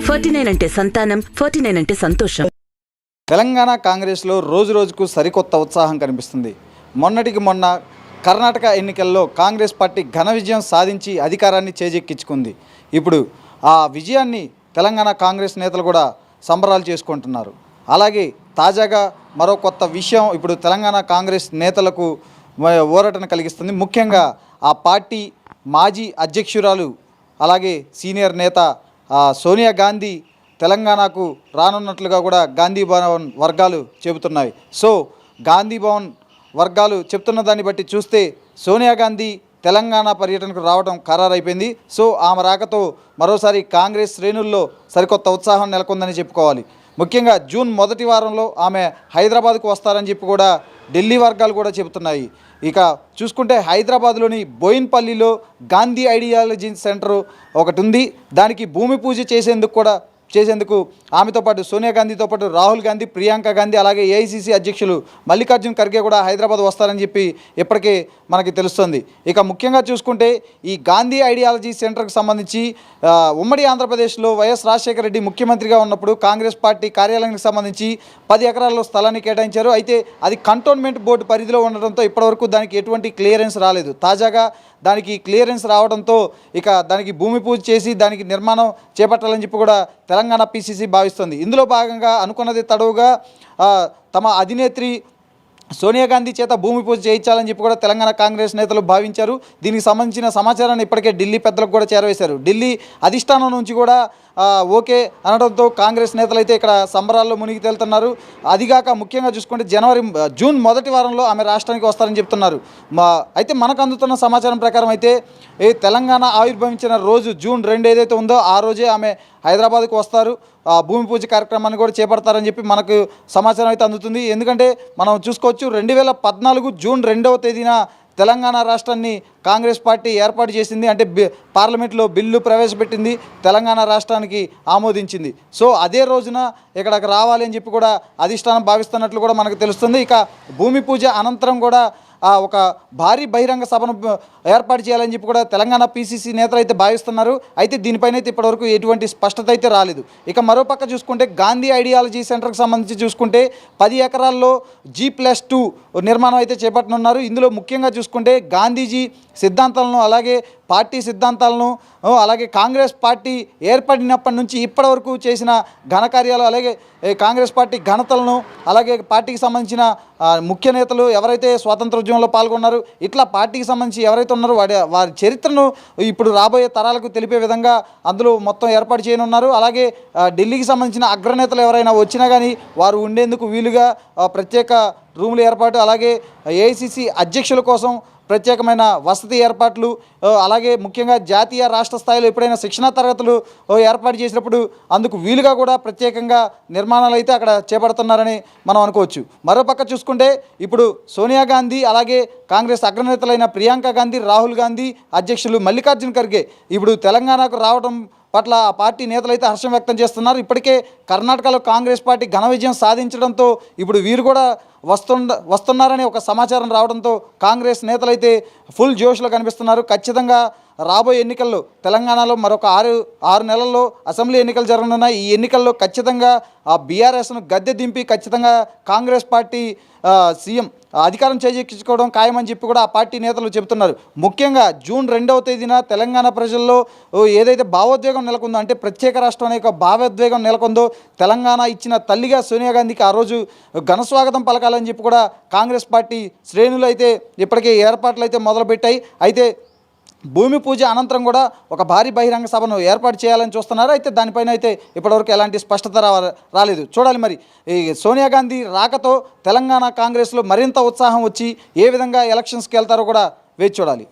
49 అంటే సంతానం, 49 అంటే సంతోషం. తెలంగాణ కాంగ్రెస్లో రోజు రోజుకు సరికొత్త ఉత్సాహం కనిపిస్తుంది. మొన్నటికి మొన్న కర్ణాటక ఎన్నికల్లో కాంగ్రెస్ పార్టీ ఘన విజయం సాధించి అధికారాన్ని చేజెక్కించుకుంది. ఇప్పుడు ఆ విజయాన్ని తెలంగాణ కాంగ్రెస్ నేతలు కూడా సంబరాలు చేసుకుంటున్నారు. అలాగే తాజాగా మరో కొత్త విషయం ఇప్పుడు తెలంగాణ కాంగ్రెస్ నేతలకు ఊరటను కలిగిస్తుంది. ముఖ్యంగా ఆ పార్టీ మాజీ అధ్యక్షురాలు అలాగే సీనియర్ నేత సోనియా గాంధీ తెలంగాణకు రానున్నట్లుగా కూడా గాంధీ భవన్ వర్గాలు చెబుతున్నాయి. సో గాంధీ భవన్ వర్గాలు చెప్తున్న దాన్ని బట్టి చూస్తే సోనియా గాంధీ తెలంగాణ పర్యటనకు రావడం ఖరారైపోయింది. సో ఆమె రాకతో మరోసారి కాంగ్రెస్ శ్రేణుల్లో సరికొత్త ఉత్సాహం నెలకొందని చెప్పుకోవాలి. ముఖ్యంగా జూన్ మొదటి వారంలో ఆమె హైదరాబాద్కు వస్తారని చెప్పి కూడా ఢిల్లీ వర్గాలు కూడా చెబుతున్నాయి. ఇక చూసుకుంటే హైదరాబాద్లోని బోయిన్పల్లిలో గాంధీ ఐడియాలజీ సెంటర్ ఒకటి ఉంది. దానికి భూమి పూజ చేసేందుకు ఆమెతో పాటు సోనియా గాంధీతో పాటు రాహుల్ గాంధీ, ప్రియాంక గాంధీ అలాగే ఏఐసిసి అధ్యక్షులు మల్లికార్జున్ ఖర్గే కూడా హైదరాబాద్ వస్తారని చెప్పి ఇప్పటికే మనకి తెలుస్తుంది. ఇక ముఖ్యంగా చూసుకుంటే ఈ గాంధీ ఐడియాలజీ సెంటర్కి సంబంధించి ఉమ్మడి ఆంధ్రప్రదేశ్లో వైఎస్ రాజశేఖర రెడ్డి ముఖ్యమంత్రిగా ఉన్నప్పుడు కాంగ్రెస్ పార్టీ కార్యాలయానికి సంబంధించి 10 ఎకరాల్లో స్థలాన్ని కేటాయించారు. అయితే అది కంటోన్మెంట్ బోర్డు పరిధిలో ఉండడంతో ఇప్పటివరకు దానికి ఎటువంటి క్లియరెన్స్ రాలేదు. తాజాగా దానికి క్లియరెన్స్ రావడంతో ఇక దానికి భూమి పూజ చేసి దానికి నిర్మాణం చేపట్టాలని చెప్పి కూడా తెలంగాణ పిసిసి భావిస్తుంది. ఇందులో భాగంగా అనుకున్నది తడవుగా తమ అధినేత్రి సోనియా గాంధీ చేత భూమి పూజ చేయించాలని చెప్పి కూడా తెలంగాణ కాంగ్రెస్ నేతలు భావించారు. దీనికి సంబంధించిన సమాచారాన్ని ఇప్పటికే ఢిల్లీ పెద్దలకు కూడా చేరవేశారు. ఢిల్లీ అధిష్టానం నుంచి కూడా ఓకే అనడంతో కాంగ్రెస్ నేతలు అయితే ఇక్కడ సంబరాల్లో మునిగి తేలుతున్నారు. అదిగాక ముఖ్యంగా చూసుకుంటే జూన్ మొదటి వారంలో ఆమె రాష్ట్రానికి వస్తారని చెప్తున్నారు. అయితే మనకు అందుతున్న సమాచారం ప్రకారం అయితే ఈ తెలంగాణ ఆవిర్భవించిన రోజు జూన్ 2 ఏదైతే ఉందో ఆ రోజే ఆమె హైదరాబాద్కు వస్తారు. భూమి పూజ కార్యక్రమాన్ని కూడా చేపడతారని చెప్పి మనకు సమాచారం అయితే అందుతుంది. ఎందుకంటే మనం చూసుకోవచ్చు 2014 జూన్ 2వ తేదీన తెలంగాణ రాష్ట్రాన్ని కాంగ్రెస్ పార్టీ ఏర్పాటు చేసింది. అంటే పార్లమెంట్లో బిల్లు ప్రవేశపెట్టింది, తెలంగాణ రాష్ట్రానికి ఆమోదించింది. సో అదే రోజున ఇక్కడికి రావాలి అని చెప్పి కూడా అధిష్టానం భావిస్తున్నట్లు కూడా మనకు తెలుస్తుంది. ఇక భూమి పూజ అనంతరం కూడా ఒక భారీ బహిరంగ సభను ఏర్పాటు చేయాలని చెప్పి కూడా తెలంగాణ పిసిసి నేతలు అయితే భావిస్తున్నారు. అయితే దీనిపైన అయితే ఇప్పటివరకు ఎటువంటి స్పష్టత అయితే రాలేదు. ఇక మరోపక్క చూసుకుంటే గాంధీ ఐడియాలజీ సెంటర్కి సంబంధించి చూసుకుంటే 10 ఎకరాల్లో G+2 నిర్మాణం అయితే చేపట్టనున్నారు. ఇందులో ముఖ్యంగా చూసుకుంటే గాంధీజీ సిద్ధాంతాలను అలాగే పార్టీ సిద్ధాంతాలను అలాగే కాంగ్రెస్ పార్టీ ఏర్పడినప్పటి నుంచి ఇప్పటి వరకు చేసిన ఘనకార్యాలు అలాగే కాంగ్రెస్ పార్టీ ఘనతలను అలాగే పార్టీకి సంబంధించిన ముఖ్య నేతలు ఎవరైతే స్వాతంత్రోద్యమంలో పాల్గొన్నారో ఇట్లా పార్టీకి సంబంధించి ఎవరైతే ఉన్నారో వారి చరిత్రను ఇప్పుడు రాబోయే తరాలకు తెలిపే విధంగా అందులో మొత్తం ఏర్పాటు చేయనున్నారు. అలాగే ఢిల్లీకి సంబంధించిన అగ్రనేతలు ఎవరైనా వచ్చినా కానీ వారు ఉండేందుకు వీలుగా ప్రత్యేక రూములు ఏర్పాటు అలాగే ఏఐసిసి అధ్యక్షుల కోసం ప్రత్యేకమైన వసతి ఏర్పాట్లు అలాగే ముఖ్యంగా జాతీయ రాష్ట్ర స్థాయిలో ఎప్పుడైనా శిక్షణా తరగతులు ఏర్పాటు చేసినప్పుడు అందుకు వీలుగా కూడా ప్రత్యేకంగా నిర్మాణాలు అయితే అక్కడ చేపడుతున్నారని మనం అనుకోవచ్చు. మరోపక్క చూసుకుంటే ఇప్పుడు సోనియా గాంధీ అలాగే కాంగ్రెస్ అగ్రనేతలైన ప్రియాంక గాంధీ, రాహుల్ గాంధీ అధ్యక్షులు మల్లికార్జున్ ఖర్గే ఇప్పుడు తెలంగాణకు రావడం పట్ల ఆ పార్టీ నేతలు అయితే హర్షం వ్యక్తం చేస్తున్నారు. ఇప్పటికే కర్ణాటకలో కాంగ్రెస్ పార్టీ ఘన విజయం సాధించడంతో ఇప్పుడు వీరు కూడా వస్తున్నారని ఒక సమాచారం రావడంతో కాంగ్రెస్ నేతలైతే ఫుల్ జోష్లో కనిపిస్తున్నారు. ఖచ్చితంగా రాబోయే ఎన్నికల్లో తెలంగాణలో మరొక 6 నెలల్లో అసెంబ్లీ ఎన్నికలు జరగనున్నాయి. ఈ ఎన్నికల్లో ఖచ్చితంగా ఆ బీఆర్ఎస్ను గద్దె దింపి ఖచ్చితంగా కాంగ్రెస్ పార్టీ సీఎం అధికారం చేజెక్కించుకోవడం ఖాయమని చెప్పి కూడా ఆ పార్టీ నేతలు చెబుతున్నారు. ముఖ్యంగా జూన్ 2వ తేదీన తెలంగాణ ప్రజల్లో ఏదైతే భావోద్వేగం నెలకొందో అంటే ప్రత్యేక రాష్ట్రం అనే ఒక భావోద్వేగం నెలకొందో తెలంగాణ ఇచ్చిన తల్లిగా సోనియా గాంధీకి ఆ రోజు ఘనస్వాగతం పలకాలని చెప్పి కూడా కాంగ్రెస్ పార్టీ శ్రేణులు అయితే ఇప్పటికే ఏర్పాట్లు అయితే మొదలుపెట్టాయి. అయితే భూమి పూజ అనంతరం కూడా ఒక భారీ బహిరంగ సభను ఏర్పాటు చేయాలని చూస్తున్నారు. అయితే దానిపైన అయితే ఇప్పటివరకు ఎలాంటి స్పష్టత రాలేదు. చూడాలి మరి ఈ సోనియా గాంధీ రాకతో తెలంగాణ కాంగ్రెస్లో మరింత ఉత్సాహం వచ్చి ఏ విధంగా ఎలక్షన్స్కి వెళ్తారో కూడా వేచి చూడాలి.